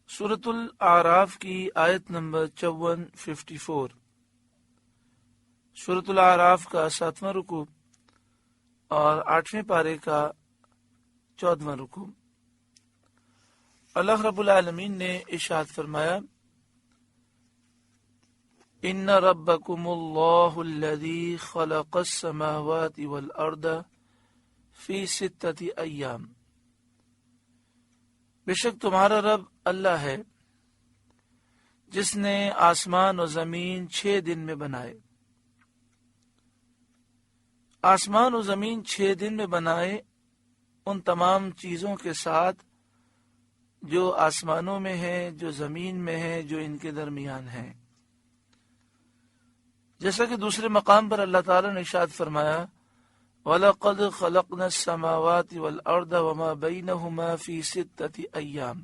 سورۃ الاعراف کی آیت نمبر 54 سورۃ الاعراف کا 7واں رکوع اور 8ویں پارے کا 14واں رکوع۔ اللہ رب العالمین نے ارشاد فرمایا، ان ربکم اللہ الذی خلق السماوات والارض فی 6 ایام، بے شک تمہارا رب اللہ ہے جس نے آسمان و زمین 6 دن میں بنائے۔ آسمان و زمین 6 دن میں بنائے ان تمام چیزوں کے ساتھ جو آسمانوں میں ہیں، جو زمین میں ہیں، جو ان کے درمیان ہیں۔ جیسا کہ دوسرے مقام پر اللہ تعالیٰ نے ارشاد فرمایا، وَلَقَدْ خَلَقْنَا السَّمَاوَاتِ وَالْأَرْضَ وَمَا بَيْنَهُمَا فِي 6 ایام،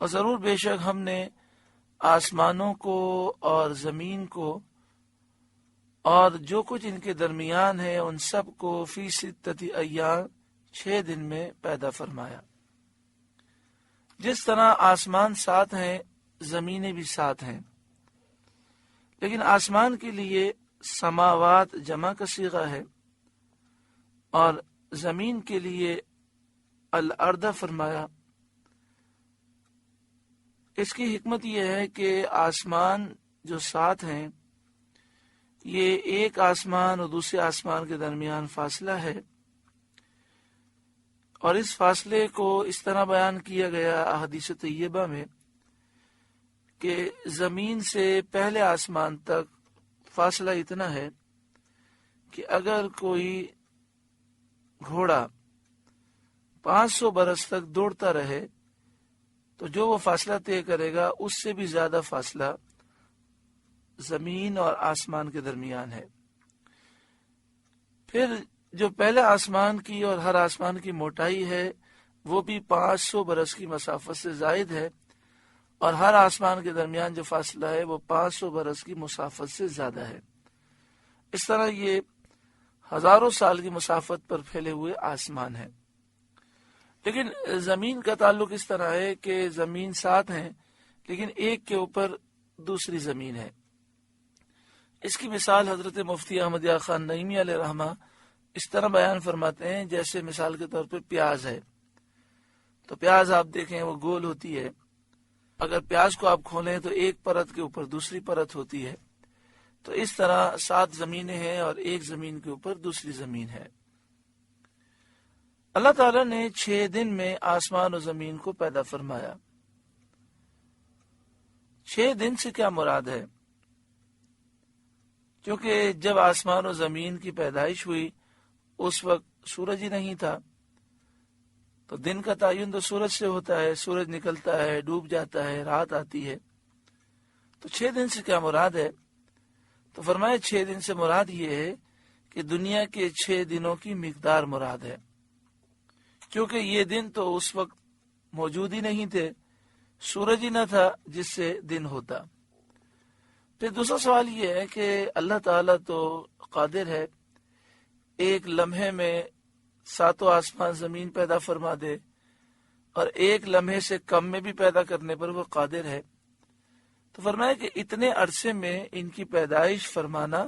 اور ضرور بے شک ہم نے آسمانوں کو اور زمین کو اور جو کچھ ان کے درمیان ہے ان سب کو فی 6 ایام 6 دن میں پیدا فرمایا۔ جس طرح آسمان 7 ہیں، زمینیں بھی 7 ہیں، لیکن آسمان کے لیے سماوات جمع کا صیغہ ہے اور زمین کے لیے الارض فرمایا۔ اس کی حکمت یہ ہے کہ آسمان جو 7 ہیں، یہ ایک آسمان اور دوسرے آسمان کے درمیان فاصلہ ہے، اور اس فاصلے کو اس طرح بیان کیا گیا احادیث طیبہ میں کہ زمین سے پہلے آسمان تک فاصلہ اتنا ہے کہ اگر کوئی گھوڑا 500 برس تک دوڑتا رہے تو جو وہ فاصلہ طے کرے گا اس سے بھی زیادہ فاصلہ زمین اور آسمان کے درمیان ہے۔ پھر جو پہلے آسمان کی اور ہر آسمان کی موٹائی ہے وہ بھی 500 برس کی مسافت سے زائد ہے، اور ہر آسمان کے درمیان جو فاصلہ ہے وہ 500 برس کی مسافت سے زیادہ ہے۔ اس طرح یہ ہزاروں سال کی مسافت پر پھیلے ہوئے آسمان ہیں۔ لیکن زمین کا تعلق اس طرح ہے کہ زمین 7 ہیں لیکن ایک کے اوپر دوسری زمین ہے۔ اس کی مثال حضرت مفتی احمد یار خان نعیمی علیہ رحمہ اس طرح بیان فرماتے ہیں، جیسے مثال کے طور پر پیاز ہے، تو پیاز آپ دیکھیں وہ گول ہوتی ہے، اگر پیاز کو آپ کھولیں تو ایک پرت کے اوپر دوسری پرت ہوتی ہے، تو اس طرح 7 زمینیں ہیں اور ایک زمین کے اوپر دوسری زمین ہے۔ اللہ تعالیٰ نے 6 دن میں آسمان و زمین کو پیدا فرمایا۔ 6 دن سے کیا مراد ہے؟ کیونکہ جب آسمان و زمین کی پیدائش ہوئی اس وقت سورج ہی نہیں تھا، تو دن کا تعین تو سورج سے ہوتا ہے، سورج نکلتا ہے، ڈوب جاتا ہے، رات آتی ہے، تو 6 دن سے کیا مراد ہے؟ تو فرمایا 6 دن سے مراد یہ ہے کہ دنیا کے 6 دنوں کی مقدار مراد ہے، کیونکہ یہ دن تو اس وقت موجود ہی نہیں تھے، سورج ہی نہ تھا جس سے دن ہوتا۔ پھر دوسرا سوال یہ ہے کہ اللہ تعالیٰ تو قادر ہے، ایک لمحے میں 7 آسمان زمین پیدا فرما دے، اور ایک لمحے سے کم میں بھی پیدا کرنے پر وہ قادر ہے، تو فرمایا کہ اتنے عرصے میں ان کی پیدائش فرمانا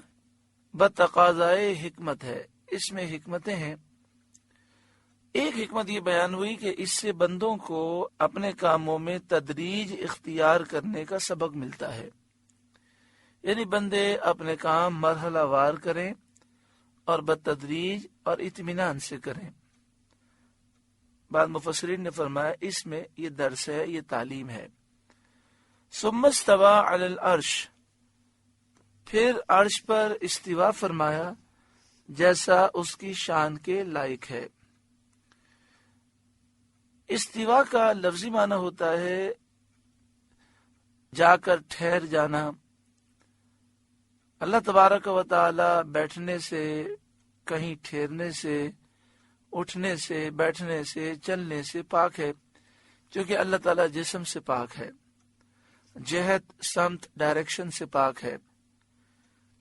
بتقاضائے حکمت ہے، اس میں حکمتیں ہیں۔ ایک حکمت یہ بیان ہوئی کہ اس سے بندوں کو اپنے کاموں میں تدریج اختیار کرنے کا سبق ملتا ہے، یعنی بندے اپنے کام مرحلہ وار کریں اور بتدریج اور اطمینان سے کریں۔ بعض مفسرین نے فرمایا اس میں یہ درس ہے، یہ تعلیم ہے۔ ثم استوى علی العرش، پھر عرش پر استوا فرمایا جیسا اس کی شان کے لائق ہے۔ استوا کا لفظی معنی ہوتا ہے جا کر ٹھہر جانا۔ اللہ تبارک و تعالی بیٹھنے سے، کہیں ٹھہرنے سے، اٹھنے سے، بیٹھنے سے، چلنے سے پاک ہے، کیونکہ اللہ تعالی جسم سے پاک ہے، جہت، سمت، ڈائریکشن سے پاک ہے۔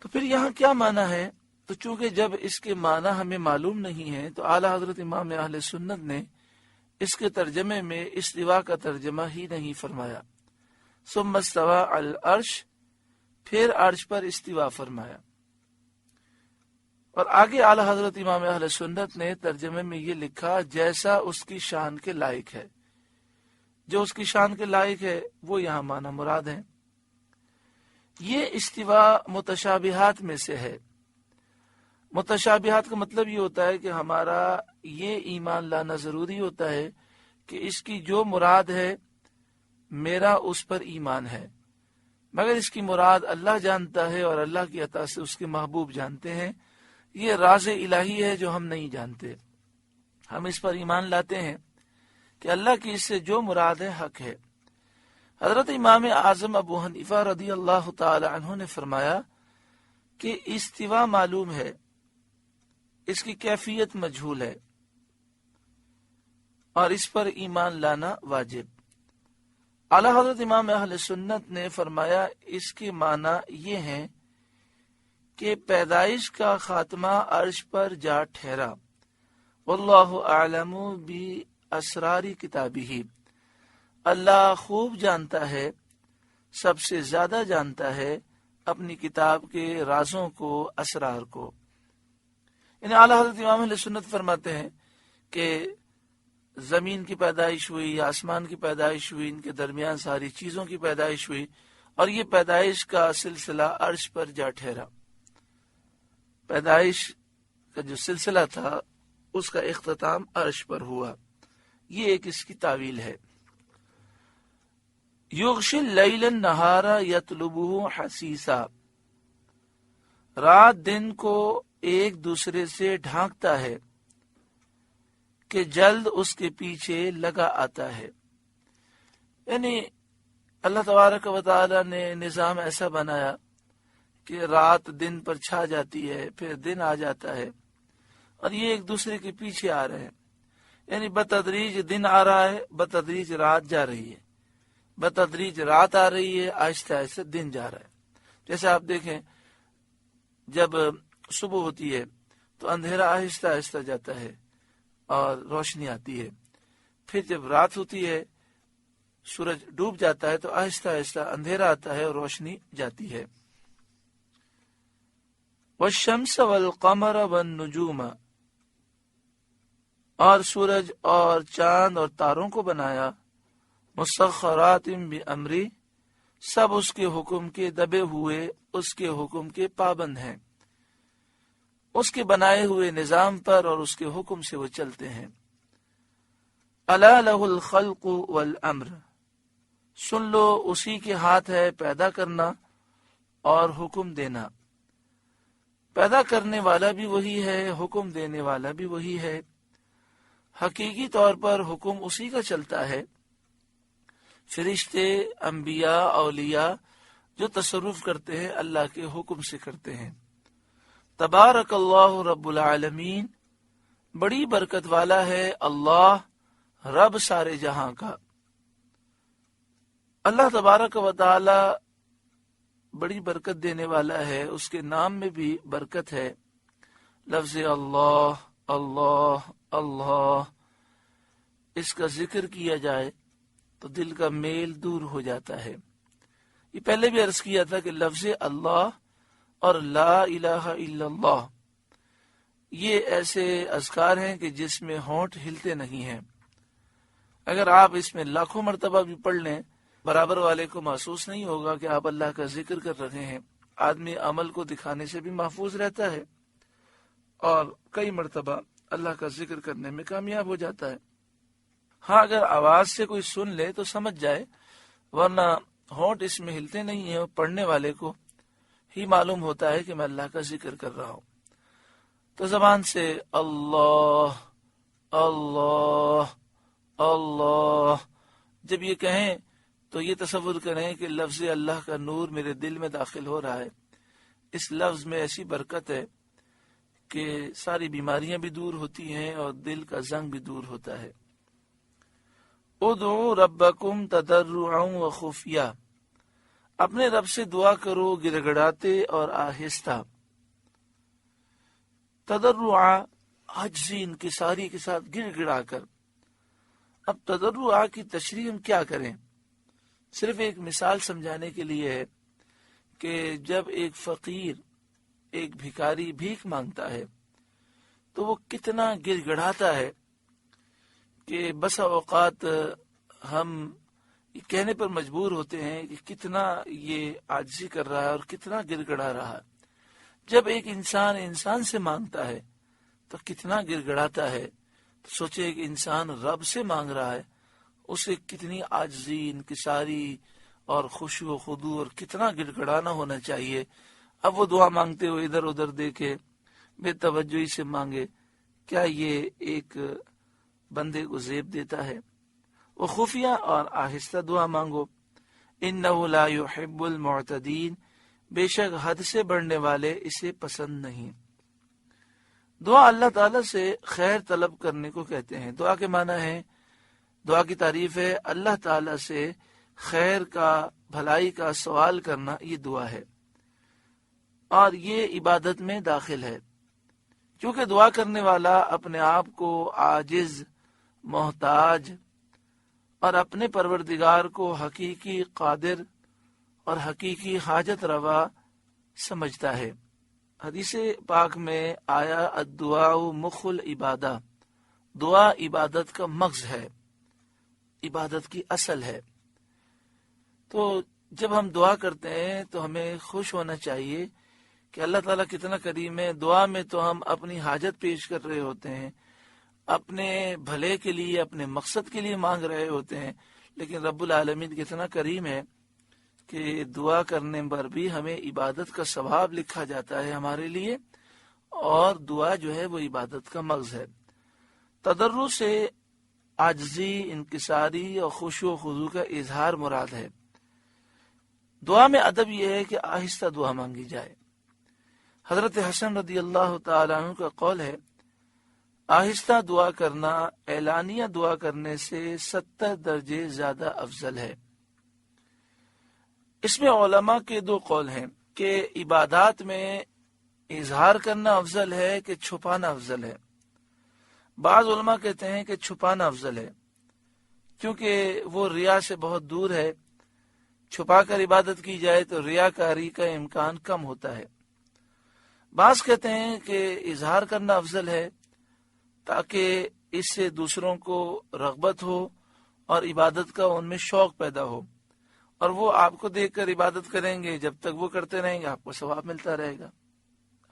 تو پھر یہاں کیا معنی ہے؟ تو چونکہ جب اس کے معنی ہمیں معلوم نہیں ہے تو اعلیٰ حضرت امام اہل سنت نے اس کے ترجمے میں استوا کا ترجمہ ہی نہیں فرمایا۔ ثم استوى علی العرش، پھر عرش پر استوا فرمایا۔ اور آگے اعلی حضرت امام اہل سنت نے ترجمے میں یہ لکھا جیسا اس کی شان کے لائق ہے، جو اس کی شان کے لائق ہے وہ یہاں معنی مراد ہے۔ یہ استوا متشابہات میں سے ہے۔ متشابہات کا مطلب یہ ہوتا ہے کہ ہمارا یہ ایمان لانا ضروری ہوتا ہے کہ اس کی جو مراد ہے میرا اس پر ایمان ہے، مگر اس کی مراد اللہ جانتا ہے اور اللہ کی عطا سے اس کے محبوب جانتے ہیں۔ یہ راز الہی ہے جو ہم نہیں جانتے، ہم اس پر ایمان لاتے ہیں کہ اللہ کی اس سے جو مراد ہے حق ہے۔ حضرت امام اعظم ابو حنیفہ رضی اللہ تعالی عنہ نے فرمایا کہ استوا معلوم ہے، اس کی کیفیت مجہول ہے اور اس پر ایمان لانا واجب۔ اعلی حضرت امام اہل سنت نے فرمایا اس کے معنی یہ ہیں کہ پیدائش کا خاتمہ عرش پر جا ٹھہرا، واللہ اعلم باسرار کتابہ، اللہ خوب جانتا ہے، سب سے زیادہ جانتا ہے اپنی کتاب کے رازوں کو، اسرار کو۔ یعنی اعلی حضرت امام اہل سنت فرماتے ہیں کہ زمین کی پیدائش ہوئی، آسمان کی پیدائش ہوئی، ان کے درمیان ساری چیزوں کی پیدائش ہوئی، اور یہ پیدائش کا سلسلہ عرش پر جا ٹھہرا۔ پیدائش کا جو سلسلہ تھا اس کا اختتام عرش پر ہوا۔ یہ ایک اس کی تعویل ہے۔ یغشی اللیل النہار یطلبہ حثیثا، رات دن کو ایک دوسرے سے ڈھانکتا ہے کہ جلد اس کے پیچھے لگا آتا ہے۔ یعنی اللہ تبارک و تعالی نے نظام ایسا بنایا کہ رات دن پر چھا جاتی ہے، پھر دن آ جاتا ہے، اور یہ ایک دوسرے کے پیچھے آ رہے ہیں۔ یعنی بتدریج دن آ رہا ہے، بتدریج رات جا رہی ہے، بتدریج رات آ رہی ہے، آہستہ آہستہ دن جا رہا ہے۔ جیسے آپ دیکھیں جب صبح ہوتی ہے تو اندھیرا آہستہ آہستہ جاتا ہے اور روشنی آتی ہے، پھر جب رات ہوتی ہے سورج ڈوب جاتا ہے تو آہستہ آہستہ اندھیرا آتا ہے اور روشنی جاتی ہے۔ والشمس والقمر والنجوم، اور سورج اور چاند اور تاروں کو بنایا، مسخرات بامری، سب اس کے حکم کے دبے ہوئے، اس کے حکم کے پابند ہیں، اس کے بنائے ہوئے نظام پر اور اس کے حکم سے وہ چلتے ہیں۔ الا لہ الخلق والامر، سن لو اسی کے ہاتھ ہے پیدا کرنا اور حکم دینا۔ پیدا کرنے والا بھی وہی ہے، حکم دینے والا بھی وہی ہے۔ حقیقی طور پر حکم اسی کا چلتا ہے۔ فرشتے، انبیاء، اولیاء جو تصرف کرتے ہیں اللہ کے حکم سے کرتے ہیں۔ تبارک اللہ رب العالمین، بڑی برکت والا ہے اللہ رب سارے جہاں کا۔ اللہ تبارک و تعالی بڑی برکت دینے والا ہے، اس کے نام میں بھی برکت ہے۔ لفظ اللہ اللہ اللہ، اس کا ذکر کیا جائے تو دل کا میل دور ہو جاتا ہے۔ یہ پہلے بھی عرض کیا تھا کہ لفظ اللہ اور لا الہ الا اللہ یہ ایسے اذکار ہیں کہ جس میں ہونٹ ہلتے نہیں ہیں۔ اگر آپ اس میں لاکھوں مرتبہ بھی پڑھ لیں، برابر والے کو محسوس نہیں ہوگا کہ آپ اللہ کا ذکر کر رہے ہیں۔ آدمی عمل کو دکھانے سے بھی محفوظ رہتا ہے اور کئی مرتبہ اللہ کا ذکر کرنے میں کامیاب ہو جاتا ہے۔ ہاں، اگر آواز سے کوئی سن لے تو سمجھ جائے، ورنہ ہونٹ اس میں ہلتے نہیں ہیں، پڑھنے والے کو ہی معلوم ہوتا ہے کہ میں اللہ کا ذکر کر رہا ہوں۔ تو زبان سے اللہ اللہ اللہ جب یہ کہیں تو یہ تصور کریں کہ لفظ اللہ کا نور میرے دل میں داخل ہو رہا ہے۔ اس لفظ میں ایسی برکت ہے کہ ساری بیماریاں بھی دور ہوتی ہیں اور دل کا زنگ بھی دور ہوتا ہے۔ ادعوا ربکم تضرعا وخفیہ، اپنے رب سے دعا کرو گڑ گڑاتے اور آہستہ۔ تضرعا عجزی انکساری کے ساتھ گڑ گڑا کر، اب تضرع کی تشریح ہم کیا کریں؟ صرف ایک مثال سمجھانے کے لیے ہے کہ جب ایک فقیر، ایک بھکاری بھیک مانگتا ہے تو وہ کتنا گر گڑاتا ہے کہ بسا اوقات ہم یہ کہنے پر مجبور ہوتے ہیں کہ کتنا یہ عاجزی کر رہا ہے اور کتنا گر گڑا رہا ہے۔ جب ایک انسان انسان سے مانگتا ہے تو کتنا گر گڑاتا ہے، تو سوچے کہ انسان رب سے مانگ رہا ہے، اسے کتنی عاجزی، انکساری اور خشوع و خضوع اور کتنا گر گڑانا ہونا چاہیے۔ اب وہ دعا مانگتے ہوئے ادھر ادھر دیکھے، بے توجہی سے مانگے، کیا یہ ایک بندے کو زیب دیتا ہے؟ وہ خفیہ اور آہستہ دعا مانگو۔ انہ لا یحب المعتدین، بے شک حد سے بڑھنے والے اسے پسند نہیں۔ دعا اللہ تعالیٰ سے خیر طلب کرنے کو کہتے ہیں۔ دعا کے معنی ہے، دعا کی تعریف ہے اللہ تعالیٰ سے خیر کا، بھلائی کا سوال کرنا، یہ دعا ہے اور یہ عبادت میں داخل ہے، کیونکہ دعا کرنے والا اپنے آپ کو عاجز، محتاج اور اپنے پروردگار کو حقیقی قادر اور حقیقی حاجت روا سمجھتا ہے۔ حدیث پاک میں آیا الدعاء مخ العبادہ، دعا عبادت کا مغز ہے، عبادت کی اصل ہے۔ تو جب ہم دعا کرتے ہیں تو ہمیں خوش ہونا چاہیے کہ اللہ تعالیٰ کتنا کریم ہے۔ دعا میں تو ہم اپنی حاجت پیش کر رہے ہوتے ہیں، اپنے بھلے کے لیے، اپنے مقصد کے لیے مانگ رہے ہوتے ہیں، لیکن رب العالمین کتنا کریم ہے کہ دعا کرنے پر بھی ہمیں عبادت کا ثواب لکھا جاتا ہے ہمارے لیے، اور دعا جو ہے وہ عبادت کا مغز ہے۔ تضرع سے عاجزی، انکساری اور خشوع و خضوع کا اظہار مراد ہے۔ دعا میں ادب یہ ہے کہ آہستہ دعا مانگی جائے۔ حضرت حسن رضی اللہ تعالیٰ عنہ کا قول ہے، آہستہ دعا کرنا اعلانیہ دعا کرنے سے 70 درجے زیادہ افضل ہے۔ اس میں علماء کے دو قول ہیں کہ عبادات میں اظہار کرنا افضل ہے کہ چھپانا افضل ہے۔ بعض علماء کہتے ہیں کہ چھپانا افضل ہے، کیونکہ وہ ریا سے بہت دور ہے۔ چھپا کر عبادت کی جائے تو ریاکاری کا امکان کم ہوتا ہے۔ بعض کہتے ہیں کہ اظہار کرنا افضل ہے، تاکہ اس سے دوسروں کو رغبت ہو اور عبادت کا ان میں شوق پیدا ہو، اور وہ آپ کو دیکھ کر عبادت کریں گے۔ جب تک وہ کرتے رہیں گے آپ کو ثواب ملتا رہے گا۔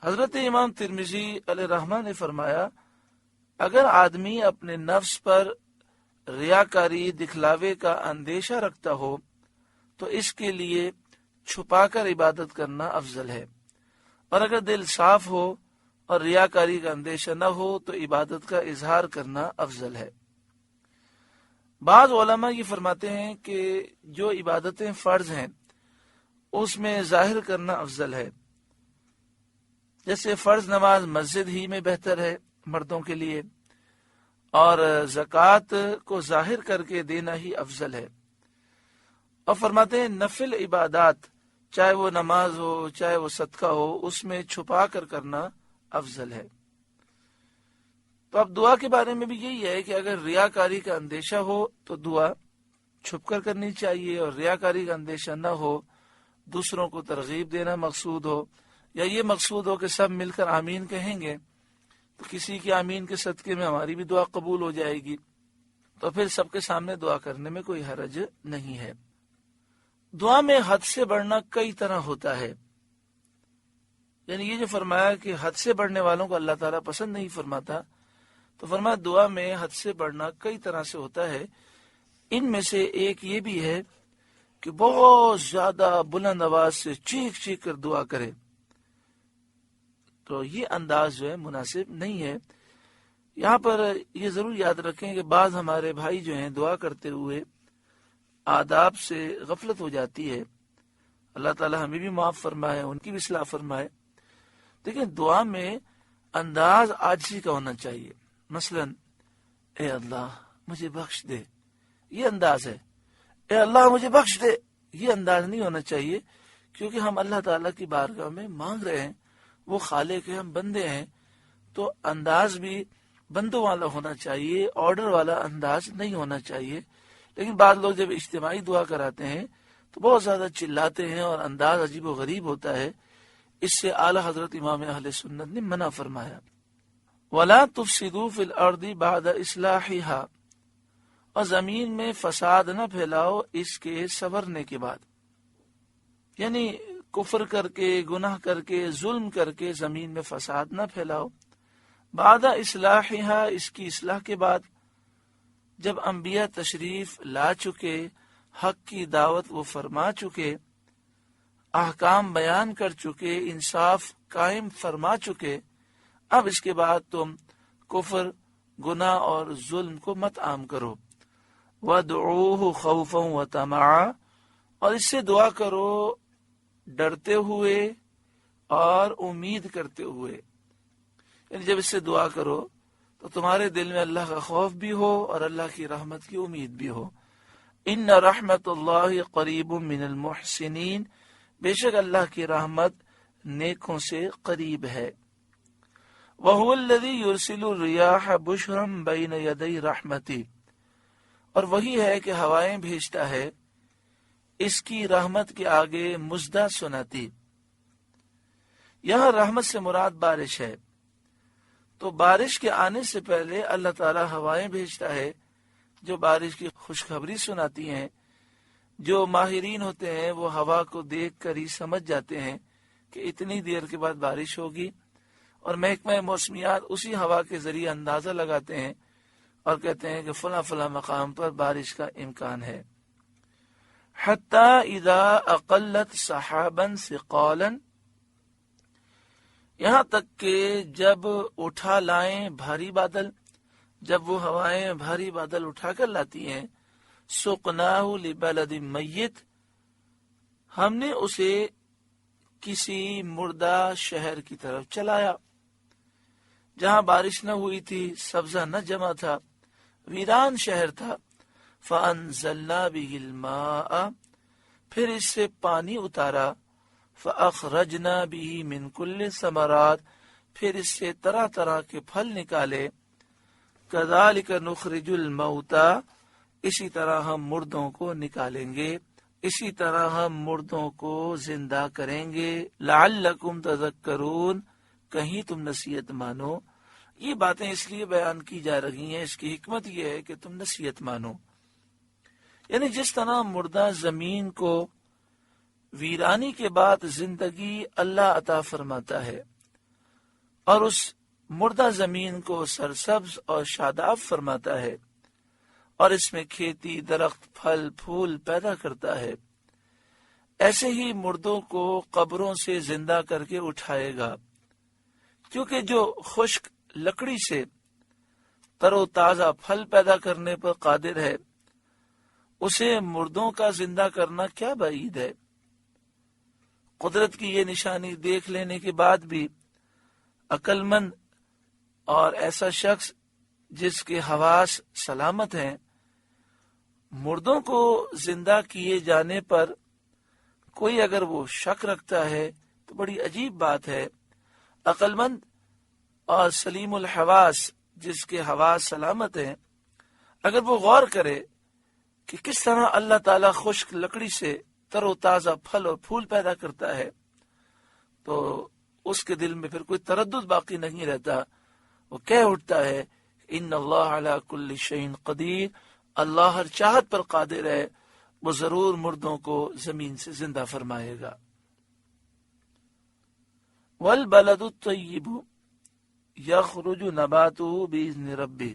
حضرت امام ترمذی علیہ رحمہ نے فرمایا، اگر آدمی اپنے نفس پر ریاکاری، دکھلاوے کا اندیشہ رکھتا ہو تو اس کے لیے چھپا کر عبادت کرنا افضل ہے، اور اگر دل صاف ہو اور ریاکاری کا اندیشہ نہ ہو تو عبادت کا اظہار کرنا افضل ہے۔ بعض علماء یہ فرماتے ہیں کہ جو عبادتیں فرض ہیں اس میں ظاہر کرنا افضل ہے، جیسے فرض نماز مسجد ہی میں بہتر ہے مردوں کے لیے، اور زکوٰۃ کو ظاہر کر کے دینا ہی افضل ہے۔ اور فرماتے ہیں نفل عبادات، چاہے وہ نماز ہو چاہے وہ صدقہ ہو، اس میں چھپا کر کرنا افضل ہے۔ تو اب دعا کے بارے میں بھی یہی ہے کہ اگر ریاکاری کا اندیشہ ہو تو دعا چھپ کر کرنی چاہیے، اور ریاکاری کا اندیشہ نہ ہو، دوسروں کو ترغیب دینا مقصود ہو، یا یہ مقصود ہو کہ سب مل کر آمین کہیں گے تو کسی کی آمین کے صدقے میں ہماری بھی دعا قبول ہو جائے گی، تو پھر سب کے سامنے دعا کرنے میں کوئی حرج نہیں ہے۔ دعا میں حد سے بڑھنا کئی طرح ہوتا ہے، یعنی یہ جو فرمایا کہ حد سے بڑھنے والوں کو اللہ تعالیٰ پسند نہیں فرماتا، تو فرمایا دعا میں حد سے بڑھنا کئی طرح سے ہوتا ہے۔ ان میں سے ایک یہ بھی ہے کہ بہت زیادہ بلند آواز سے چیخ چیخ کر دعا کرے، تو یہ انداز جو ہے مناسب نہیں ہے۔ یہاں پر یہ ضرور یاد رکھیں کہ بعض ہمارے بھائی جو ہیں دعا کرتے ہوئے آداب سے غفلت ہو جاتی ہے، اللہ تعالیٰ ہمیں بھی معاف فرمائے، ان کی بھی اصلاح فرمائے۔ لیکن دعا میں انداز عاجزی کا ہونا چاہیے، مثلا اے اللہ مجھے بخش دے، یہ انداز ہے۔ اے اللہ مجھے بخش دے، یہ انداز نہیں ہونا چاہیے، کیونکہ ہم اللہ تعالیٰ کی بارگاہ میں مانگ رہے ہیں، وہ خالق ہے، ہم بندے ہیں، تو انداز بھی بندوں والا ہونا چاہیے، آرڈر والا انداز نہیں ہونا چاہیے۔ لیکن بعض لوگ جب اجتماعی دعا کراتے ہیں تو بہت زیادہ چلاتے ہیں اور انداز عجیب و غریب ہوتا ہے، اس سے اعلیٰ حضرت امام اہل سنت نے منع فرمایا۔ وَلَا تُفْسِدُوا فِي الْأَرْضِ بَعْدَ إِصْلَاحِهَا، اور زمین میں فساد نہ پھیلاؤ اس کے سنورنے کے بعد، یعنی کفر کر کے، گناہ کر کے، ظلم کر کے زمین میں فساد نہ پھیلاؤ۔ بعد اصلاحها، اس کی اصلاح کے بعد، جب انبیاء تشریف لا چکے، حق کی دعوت وہ فرما چکے، احکام بیان کر چکے، انصاف قائم فرما چکے، اب اس کے بعد تم کفر، گناہ اور ظلم کو مت عام کرو۔ وَادْعُوهُ خَوْفًا وَطَمَعًا، اور اس سے دعا کرو ڈرتے ہوئے اور امید کرتے ہوئے، یعنی جب اس سے دعا کرو تو تمہارے دل میں اللہ کا خوف بھی ہو اور اللہ کی رحمت کی امید بھی ہو۔ ان رحمت اللہ قریب من المحسنین، بے شک اللہ کی رحمت نیکوں سے قریب ہے۔ وَهُوَ الَّذِي يُرْسِلُ الرِّيَاحَ بُشْرًا بَيْنَ يَدَيْ رَحْمَتِهِ، اور وہی ہے کہ ہوائیں بھیجتا ہے اس کی رحمت کے آگے مژدہ سناتی۔ یہاں رحمت سے مراد بارش ہے، تو بارش کے آنے سے پہلے اللہ تعالی ہوائیں بھیجتا ہے جو بارش کی خوشخبری سناتی ہیں۔ جو ماہرین ہوتے ہیں وہ ہوا کو دیکھ کر ہی سمجھ جاتے ہیں کہ اتنی دیر کے بعد بارش ہوگی، اور محکمہ موسمیات اسی ہوا کے ذریعے اندازہ لگاتے ہیں اور کہتے ہیں کہ فلاں فلاں مقام پر بارش کا امکان ہے۔ حتی اذا اقلت سحابا ثقالا، یہاں تک کہ جب اٹھا لائیں بھاری بادل، جب وہ ہوائیں بھاری بادل اٹھا کر لاتی ہیں، سقناہ لبلد میت، ہم نے اسے کسی مردہ شہر کی طرف چلایا، جہاں بارش نہ ہوئی تھی، سبزہ نہ جمع تھا، ویران شہر تھا۔ فَأَنزَلْنَا بِهِ الْمَاءَ، پھر اس سے پانی اتارا، فَأَخْرَجْنَا بِهِ مِنْ كُلِّ الثَّمَرَاتِ، پھر اس سے طرح طرح کے پھل نکالے۔ كَذَلِكَ نُخْرِجُ الْمَوْتَى، اسی طرح ہم مردوں کو نکالیں گے، اسی طرح ہم مردوں کو زندہ کریں گے۔ لَعَلَّكُمْ تَذَكَّرُونَ، کہیں تم نصیحت مانو۔ یہ باتیں اس لیے بیان کی جا رہی ہیں، اس کی حکمت یہ ہے کہ تم نصیحت مانو۔ یعنی جس طرح مردہ زمین کو ویرانی کے بعد زندگی اللہ عطا فرماتا ہے اور اس مردہ زمین کو سرسبز اور شاداب فرماتا ہے اور اس میں کھیتی، درخت، پھل پھول پیدا کرتا ہے، ایسے ہی مردوں کو قبروں سے زندہ کر کے اٹھائے گا، کیونکہ جو خشک لکڑی سے تر و تازہ پھل پیدا کرنے پر قادر ہے، اسے مردوں کا زندہ کرنا کیا بعید ہے۔ قدرت کی یہ نشانی دیکھ لینے کے بعد بھی عقل مند اور ایسا شخص جس کے حواس سلامت ہیں، مردوں کو زندہ کیے جانے پر کوئی اگر وہ شک رکھتا ہے تو بڑی عجیب بات ہے۔ عقل مند اور سلیم الحواس جس کے حواس سلامت ہیں، اگر وہ غور کرے کہ کس طرح اللہ تعالیٰ خشک لکڑی سے تر و تازہ پھل اور پھول پیدا کرتا ہے، تو اس کے دل میں پھر کوئی تردد باقی نہیں رہتا، وہ کہہ اٹھتا ہے ان اللہ علی کل شیء قدیر، اللہ ہر چاہت پر قادر ہے، وہ ضرور مردوں کو زمین سے زندہ فرمائے گا۔ والبلد الطیب یخرج نباتہ بإذن ربہ،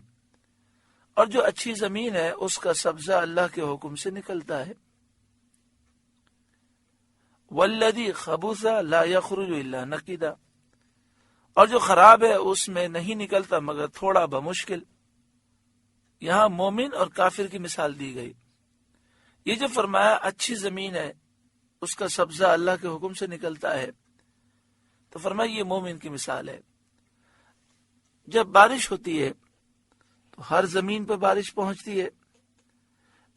اور جو اچھی زمین ہے اس کا سبزہ اللہ کے حکم سے نکلتا ہے۔ والذی خبث لا یخرج الا نکدا، اور جو خراب ہے اس میں نہیں نکلتا مگر تھوڑا بمشکل۔ یہاں مومن اور کافر کی مثال دی گئی۔ یہ جو فرمایا اچھی زمین ہے اس کا سبزہ اللہ کے حکم سے نکلتا ہے، تو فرمایا یہ مومن کی مثال ہے۔ جب بارش ہوتی ہے تو ہر زمین پہ بارش پہنچتی ہے،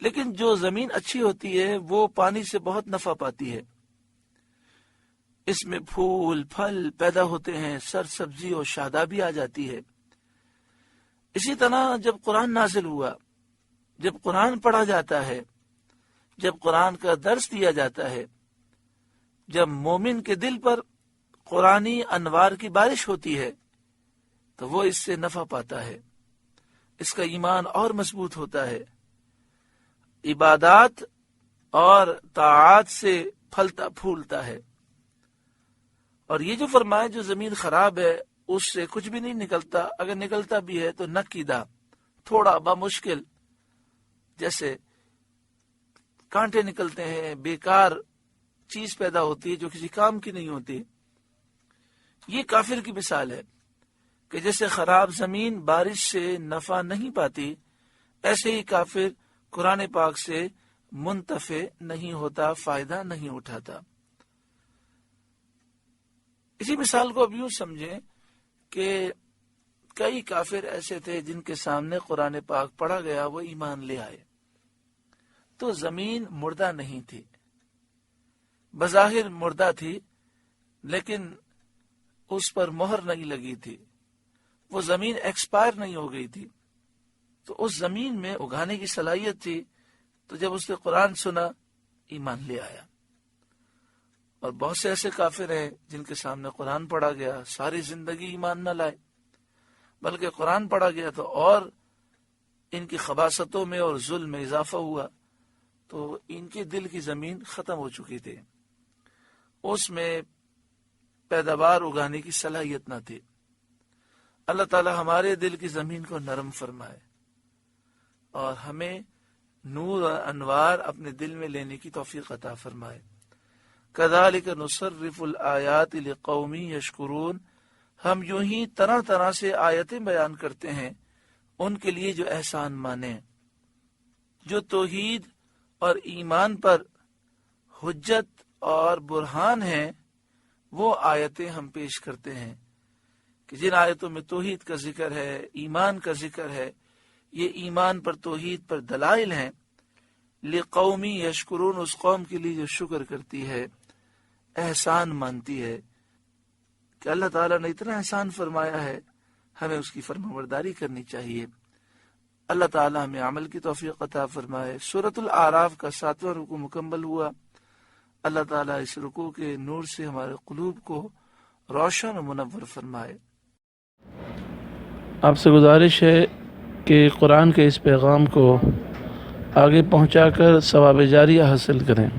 لیکن جو زمین اچھی ہوتی ہے وہ پانی سے بہت نفع پاتی ہے، اس میں پھول پھل پیدا ہوتے ہیں، سر سبزی اور شادابی آ جاتی ہے۔ اسی طرح جب قرآن نازل ہوا، جب قرآن پڑھا جاتا ہے، جب قرآن کا درس دیا جاتا ہے، جب مومن کے دل پر قرآنی انوار کی بارش ہوتی ہے تو وہ اس سے نفع پاتا ہے، اس کا ایمان اور مضبوط ہوتا ہے، عبادات اور طاعات سے پھلتا پھولتا ہے۔ اور یہ جو فرمایا جو زمین خراب ہے اس سے کچھ بھی نہیں نکلتا، اگر نکلتا بھی ہے تو نقیدہ، تھوڑا بمشکل، جیسے کانٹے نکلتے ہیں، بیکار چیز پیدا ہوتی ہے جو کسی کام کی نہیں ہوتی۔ یہ کافر کی مثال ہے کہ جیسے خراب زمین بارش سے نفع نہیں پاتی، ایسے ہی کافر قرآن پاک سے منتفع نہیں ہوتا، فائدہ نہیں اٹھاتا۔ اسی مثال کو اب یوں سمجھیں کہ کئی کافر ایسے تھے جن کے سامنے قرآن پاک پڑھا گیا، وہ ایمان لے آئے، تو زمین مردہ نہیں تھی، بظاہر مردہ تھی لیکن اس پر مہر نہیں لگی تھی، وہ زمین ایکسپائر نہیں ہو گئی تھی، تو اس زمین میں اگانے کی صلاحیت تھی، تو جب اس نے قرآن سنا ایمان لے آیا۔ اور بہت سے ایسے کافر ہیں جن کے سامنے قرآن پڑھا گیا، ساری زندگی ایمان نہ لائے، بلکہ قرآن پڑھا گیا تو اور ان کی خباثتوں میں اور ظلم میں اضافہ ہوا، تو ان کے دل کی زمین ختم ہو چکی تھی، اس میں پیداوار اگانے کی صلاحیت نہ تھی۔ اللہ تعالی ہمارے دل کی زمین کو نرم فرمائے اور ہمیں نور اور انوار اپنے دل میں لینے کی توفیق عطا فرمائے۔ کذالک نصرف الآیات لقوم یشکرون، ہم یوں ہی طرح طرح سے آیتیں بیان کرتے ہیں ان کے لیے جو احسان مانے، جو توحید اور ایمان پر حجت اور برہان ہیں، وہ آیتیں ہم پیش کرتے ہیں کہ جن آیتوں میں توحید کا ذکر ہے، ایمان کا ذکر ہے، یہ ایمان پر توحید پر دلائل ہیں، لقومی یشکرون، اس قوم کے لیے جو شکر کرتی ہے، احسان مانتی ہے کہ اللہ تعالیٰ نے اتنا احسان فرمایا ہے، ہمیں اس کی فرمانبرداری کرنی چاہیے۔ اللہ تعالیٰ ہمیں عمل کی توفیق عطا فرمائے۔ سورۃ الاعراف کا 7واں رکوع مکمل ہوا۔ اللہ تعالیٰ اس رکوع کے نور سے ہمارے قلوب کو روشن و منور فرمائے۔ آپ سے گزارش ہے کہ قرآن کے اس پیغام کو آگے پہنچا کر ثواب جاریہ حاصل کریں۔